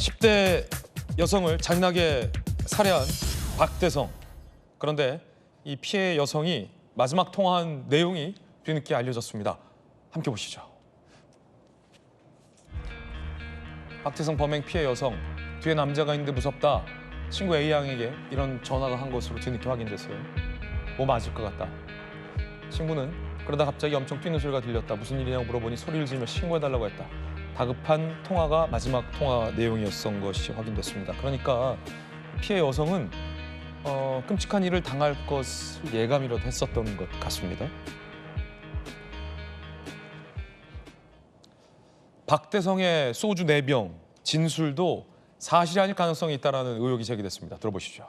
10대 여성을 잔인하게 살해한 박대성. 그런데 이 피해 여성이 마지막 통화한 내용이 뒤늦게 알려졌습니다. 함께 보시죠. 박대성 범행 피해 여성, 뒤에 남자가 있는데 무섭다. 친구 A양에게 이런 전화가 한 것으로 뒤늦게 확인됐어요. 뭐 맞을 것 같다. 친구는 그러다 갑자기 엄청 뛰는 소리가 들렸다. 무슨 일이냐고 물어보니 소리를 지르며 신고해달라고 했다. 다급한 통화가 마지막 통화 내용이었던 것이 확인됐습니다. 그러니까 피해 여성은 끔찍한 일을 당할 것을 예감이라도 했었던 것 같습니다. 박대성의 소주 4병 진술도 사실이 아닐 가능성이 있다는 의혹이 제기됐습니다. 들어보시죠.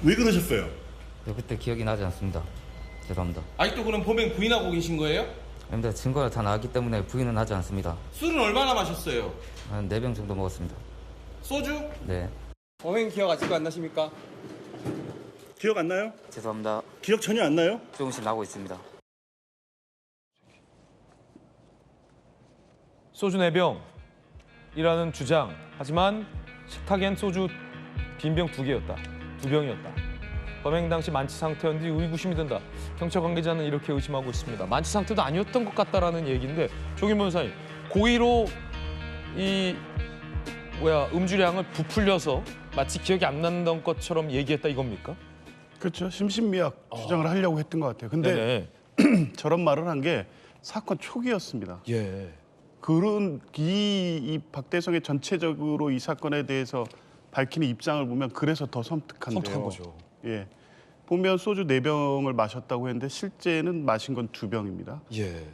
왜 그러셨어요? 그때 기억이 나지 않습니다. 죄송합니다. 아직도 그럼 범행 부인하고 계신 거예요? 아닙니다. 증거가 다 나왔기 때문에 부인은 하지 않습니다. 술은 얼마나 마셨어요? 한 4병 정도 먹었습니다. 소주? 네. 범행 기억 아직도 안 나십니까? 기억 안 나요? 죄송합니다. 기억 전혀 안 나요? 조금씩 나고 있습니다. 소주 4병이라는 주장. 하지만 식탁엔 소주 빈병 2개였다. 2병이었다. 범행 당시 만취 상태였는지 의구심이 든다. 경찰 관계자는 이렇게 의심하고 있습니다. 만취 상태도 아니었던 것 같다라는 얘기인데 조kim 변호사님, 고의로 이 음주량을 부풀려서 마치 기억이 안 나는 것처럼 얘기했다 이겁니까? 그렇죠. 심신미약 주장을 하려고 했던 것 같아요. 근데 네네. 저런 말을 한 게 사건 초기였습니다. 예. 그런 이 박대성의 전체적으로 이 사건에 대해서 밝히는 입장을 보면 그래서 더 섬뜩한데요. 섬뜩한 거죠. 예. 보면 소주 4병을 마셨다고 했는데 실제는 마신 건 2병입니다. 예.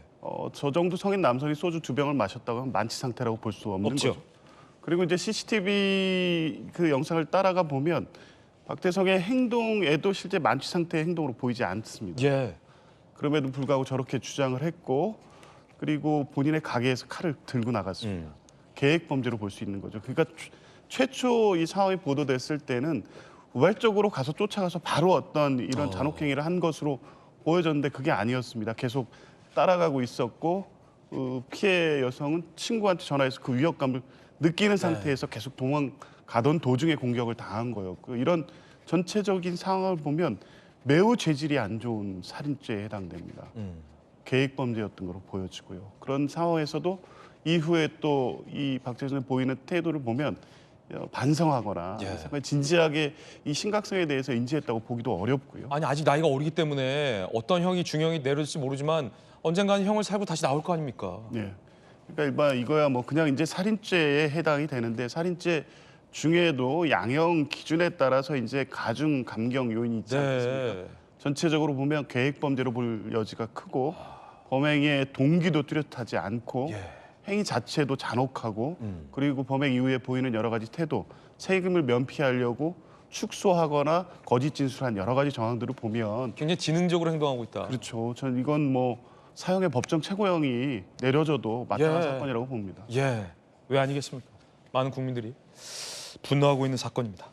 저 정도 성인 남성이 소주 2병을 마셨다고 하면 만취 상태라고 볼 수 없는 없죠. 거죠. 그리고 이제 CCTV 그 영상을 따라가 보면 박대성의 행동에도 실제 만취 상태의 행동으로 보이지 않습니다. 예. 그럼에도 불구하고 저렇게 주장을 했고 그리고 본인의 가게에서 칼을 들고 나갔습니다. 계획 범죄로 볼 수 있는 거죠. 그러니까 최초 이 상황이 보도됐을 때는 우발적으로 가서 쫓아가서 바로 어떤 이런 잔혹행위를 한 것으로 보여졌는데 그게 아니었습니다. 계속 따라가고 있었고 피해 여성은 친구한테 전화해서 그 위협감을 느끼는 상태에서 계속 도망가던 도중에 공격을 당한 거였고 이런 전체적인 상황을 보면 매우 죄질이 안 좋은 살인죄에 해당됩니다. 계획 범죄였던 것으로 보여지고요. 그런 상황에서도 이후에 또 이 박대성이 보이는 태도를 보면 반성하거나 예. 상당히 진지하게 이 심각성에 대해서 인지했다고 보기도 어렵고요. 아니 아직 나이가 어리기 때문에 어떤 형이 중형이 내려질지 모르지만 언젠가는 형을 살고 다시 나올 거 아닙니까? 예. 그러니까 이거야 뭐 그냥 이제 살인죄에 해당이 되는데 살인죄 중에도 양형 기준에 따라서 이제 가중 감경 요인이 있지 않겠습니까? 전체적으로 보면 계획 범죄로 볼 여지가 크고 범행의 동기도 뚜렷하지 않고 예. 행위 자체도 잔혹하고 그리고 범행 이후에 보이는 여러 가지 태도, 책임을 면피하려고 축소하거나 거짓 진술한 여러 가지 정황들을 보면 굉장히 지능적으로 행동하고 있다. 그렇죠. 전 이건 뭐 사형의 법정 최고형이 내려져도 마땅한 예. 사건이라고 봅니다. 예. 왜 아니겠습니까? 많은 국민들이 분노하고 있는 사건입니다.